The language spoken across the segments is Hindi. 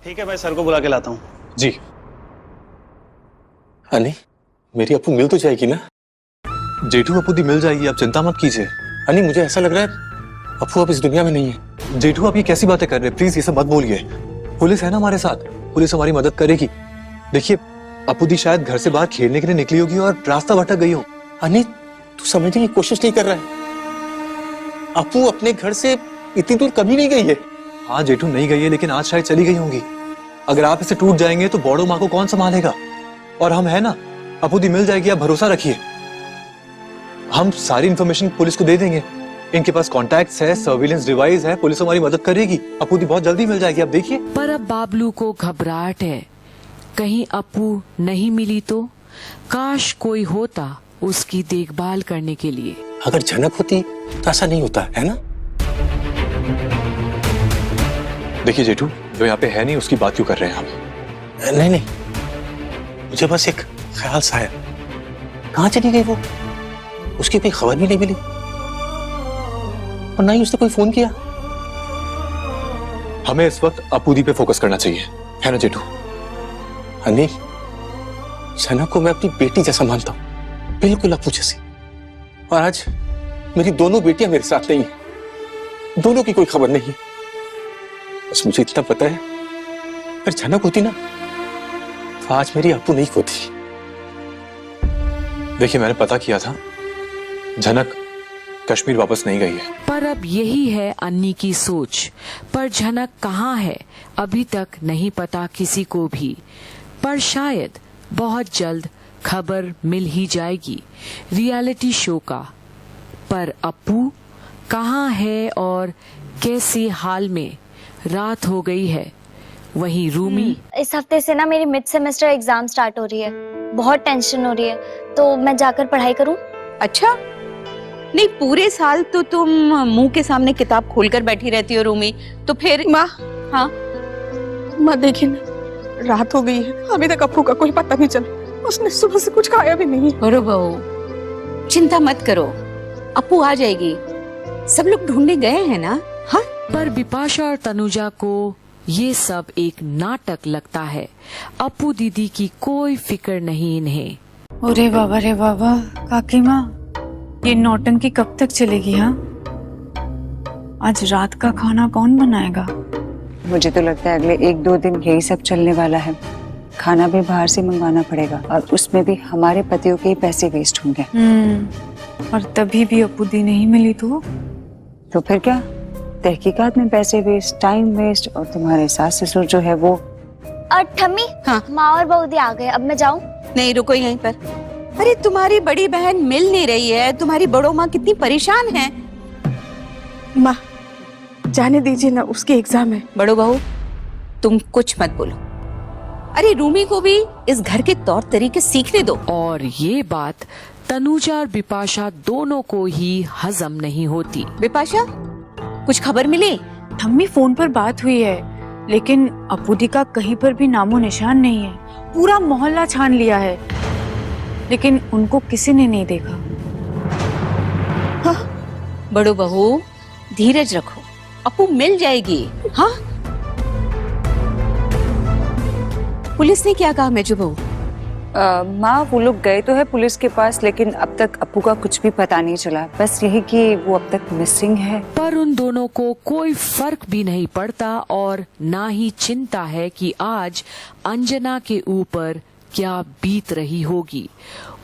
ठीक है, मैं सर को बुला के लाता हूँ। जी। अनी, मेरी अपू मिल तो जाएगी ना? जेठू अपू दी मिल जाएगी, आप चिंता मत कीजिए। अनी, मुझे ऐसा लग रहा है अपू अब इस दुनिया में नहीं है। जेठू, आप ये कैसी बातें कर रहे हैं? प्लीज ये सब मत बोलिए। पुलिस है ना हमारे साथ, पुलिस हमारी मदद करेगी। देखिए, अपू दी शायद घर से बाहर खेलने के लिए निकली होगी और रास्ता भटक गई हो। अनी, तू समझने की कोशिश नहीं कर रहा है। अपू अपने घर से इतनी दूर कभी नहीं गई है। हाँ जेठू, नहीं गई है, लेकिन आज शायद चली गई होंगी। अगर आप इसे टूट जाएंगे तो बड़ो माँ को कौन संभालेगा? और हम है ना, अपू दी मिल जाएगी, आप भरोसा रखिए। हम सारी इंफॉर्मेशन पुलिस को दे देंगे। इनके पास कॉन्टैक्ट्स है, सर्विलेंस डिवाइस है, पुलिस हमारी मदद करेगी। अपू दी बहुत जल्दी मिल जाएगी, आप देखिए। पर अब बाबलू को घबराहट है, कहीं अपू नहीं मिली तो? काश कोई होता उसकी देखभाल करने के लिए। अगर झनक होती तो ऐसा नहीं होता, है ना? देखिए जेठू, जो यहाँ पे है नहीं उसकी बात क्यों कर रहे हैं हम? नहीं नहीं, मुझे बस एक ख्याल सा है। कहाँ चली गई वो? उसकी कोई खबर भी नहीं मिली और ना ही उसने कोई फोन किया। हमें इस वक्त अपू दी पे फोकस करना चाहिए, है ना जेठू? अनिल, सना को मैं अपनी बेटी जैसा मानता हूँ, बिल्कुल अपू जैसी। और आज मेरी दोनों बेटियां मेरे साथ नहीं है, दोनों की कोई खबर नहीं है। बस मुझे इतना पता है, अगर झनक होती ना तो आज मेरी अपू नहीं होती। देखिए, मैंने पता किया था, झनक कश्मीर वापस नहीं गई है। पर अब यही है अन्नी की सोच। पर झनक कहाँ है अभी तक नहीं पता किसी को भी। पर शायद बहुत जल्द खबर मिल ही जाएगी रियलिटी शो का। पर अपू कहाँ है और कैसे हाल में? रात हो गई है। वहीं रूमी, इस हफ्ते से ना मेरी मिड सेमेस्टर एग्जाम स्टार्ट हो रही है, बहुत टेंशन हो रही है, तो मैं जाकर पढ़ाई करूं? अच्छा, नहीं पूरे साल तो तुम मुंह के सामने किताब खोलकर बैठी रहती हो रूमी, तो फिर माँ। हाँ माँ देखिए ना, रात हो गई है, अभी तक अपू का कोई पता नहीं चला। उसने सुबह से कुछ खाया भी नहीं है। अरे बहू, चिंता मत करो, अपू आ जाएगी। सब लोग ढूंढने गए हैं ना। हाँ, पर बिपाशा और तनुजा को ये सब एक नाटक लगता है। अपू दीदी की कोई फिक्र नहीं इन्हें। अरे बाबा रे बाबा, काकी माँ, ये नौटंकी कब तक चलेगी? हाँ, आज रात का खाना कौन बनाएगा? मुझे तो लगता है अगले 1-2 दिन यही सब चलने वाला है। खाना भी बाहर से मंगवाना पड़ेगा और उसमें भी हमारे पतियों के ही पैसे वेस्ट होंगे। और तभी भी अपू दी नहीं मिली तो फिर क्या, तहकीकात में पैसे वेस्ट, टाइम वेस्ट, और तुम्हारे सास ससुर जो है वो। और ठम्मी, हाँ? माँ और बहू आ गए, अब मैं जाऊं? नहीं, रुको यहीं पर। अरे तुम्हारी बड़ी बहन मिल नहीं रही है, तुम्हारी बड़ो माँ कितनी परेशान है। माँ जाने दीजिए ना, उसके एग्जाम है। बड़ो बहू, तुम कुछ मत बोलो। अरे रूमी को भी इस घर के तौर तरीके सीखने दो। और ये बात तनुजा और बिपाशा दोनों को ही हजम नहीं होती। बिपाशा, कुछ खबर मिली? ठम्मी, फोन पर बात हुई है, लेकिन अपू दी का कहीं पर भी नामो निशान नहीं है। पूरा मोहल्ला छान लिया है, लेकिन उनको किसी ने नहीं देखा। हाँ? बड़ो बहू, धीरज रखो, अपू मिल जाएगी। हाँ? पुलिस ने क्या कहा मेजो बहू? माँ, वो लोग गए तो है पुलिस के पास, लेकिन अब तक अपू का कुछ भी पता नहीं चला। बस यही कि वो अब तक मिसिंग है। पर उन दोनों को कोई फर्क भी नहीं पड़ता और ना ही चिंता है कि आज अंजना के ऊपर क्या बीत रही होगी।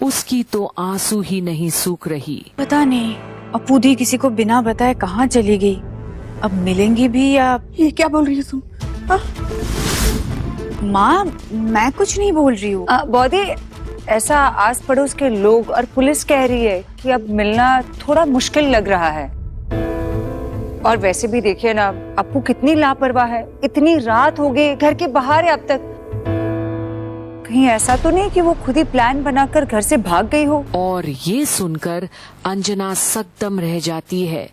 उसकी तो आंसू ही नहीं सूख रही। पता नहीं अपू दी किसी को बिना बताए कहाँ चली गई। अब मिलेंगी भी या? ये क्या बोल रही है तुम? माँ, मैं कुछ नहीं बोल रही हूँ। बौदी, ऐसा आस पड़ोस के लोग और पुलिस कह रही है कि अब मिलना थोड़ा मुश्किल लग रहा है। और वैसे भी देखिए ना, अपू कितनी लापरवाह है। इतनी रात हो गई, घर के बाहर है अब तक। कहीं ऐसा तो नहीं कि वो खुद ही प्लान बनाकर घर से भाग गई हो? और ये सुनकर अंजना सकदम रह जाती है।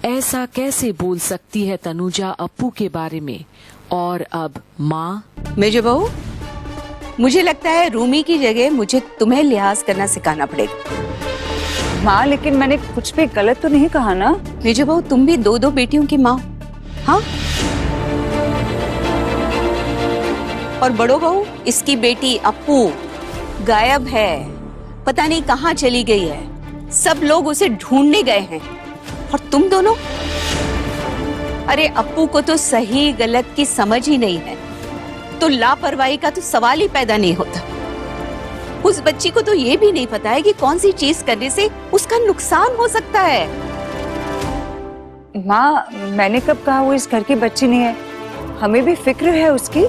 ऐसा कैसे बोल सकती है तनुजा अपू के बारे में? और अब माँ? मेजो बहू, मुझे लगता है रूमी की जगह मुझे तुम्हें लिहाज करना सिखाना पड़ेगा। माँ, लेकिन मैंने कुछ भी गलत तो नहीं कहा ना? मेजो बहू, तुम भी 2-2 बेटियों की माँ। हाँ, और बड़ो बहू, इसकी बेटी अप्पू गायब है, पता नहीं कहाँ चली गई है। सब लोग उसे ढूंढने गए हैं और तुम दोनों, अरे अप्पू को तो सही गलत की समझ ही नहीं है, तो लापरवाही का तो सवाल ही पैदा नहीं होता। उस बच्ची को तो ये भी नहीं पता है कि कौन सी चीज करने से उसका नुकसान हो सकता है। माँ, मैंने कब कहा वो इस घर की बच्ची नहीं है? हमें भी फिक्र है उसकी।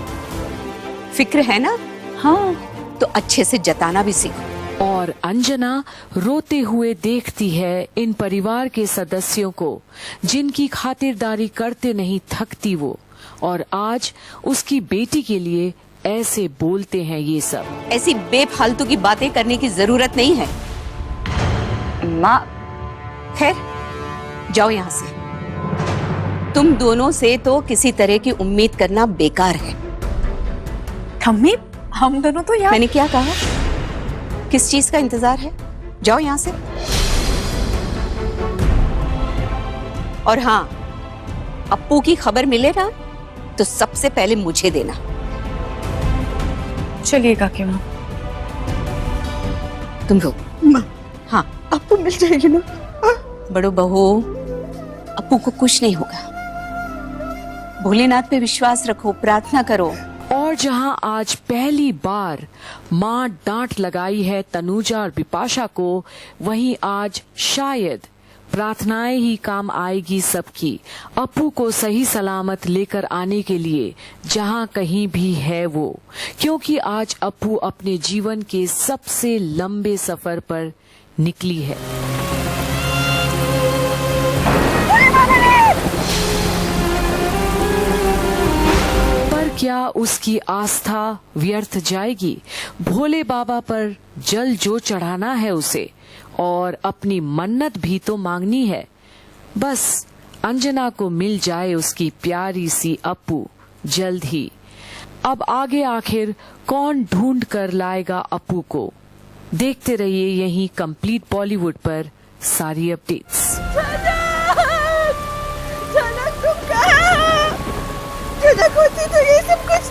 फिक्र है ना? हाँ, तो अच्छे से जताना भी सीखो। और अंजना रोते हुए देखती है इन परिवार के सदस्यों को, जिनकी खातिरदारी करते नहीं थकती वो, और आज उसकी बेटी के लिए ऐसे बोलते हैं ये सब। ऐसी बेफालतू की बातें करने की जरूरत नहीं है। माँ। खैर, जाओ यहाँ से। तुम दोनों से तो किसी तरह की उम्मीद करना बेकार है। अम्मी, हम दोनों तो यहाँ। मैंने क्या कहा? किस चीज का इंतजार है? जाओ यहाँ से। और हाँ, अप्पू की खबर मिले ना तो सबसे पहले मुझे देना। चलिए काकी माँ। तुम लोग। माँ, हाँ, अप्पू मिल जाएगी ना? बड़ो बहू, अप्पू को कुछ नहीं होगा। भोलेनाथ पे विश्वास रखो, प्रार्थना करो। और जहां आज पहली बार मां डांट लगाई है तनुजा और बिपाशा को, वहीं आज शायद प्रार्थनाएं ही काम आएगी सबकी, अप्पू को सही सलामत लेकर आने के लिए, जहां कहीं भी है वो। क्योंकि आज अप्पू अपने जीवन के सबसे लंबे सफर पर निकली है। पर क्या उसकी आस्था व्यर्थ जाएगी? भोले बाबा पर जल जो चढ़ाना है उसे, और अपनी मन्नत भी तो मांगनी है। बस अंजना को मिल जाए उसकी प्यारी सी अप्पू जल्द ही। अब आगे आखिर कौन ढूंढ कर लाएगा अप्पू को? देखते रहिए यहीं कंप्लीट बॉलीवुड पर सारी अपडेट्स। जनक, तुम कहाँ? जनक होती तो ये सब कुछ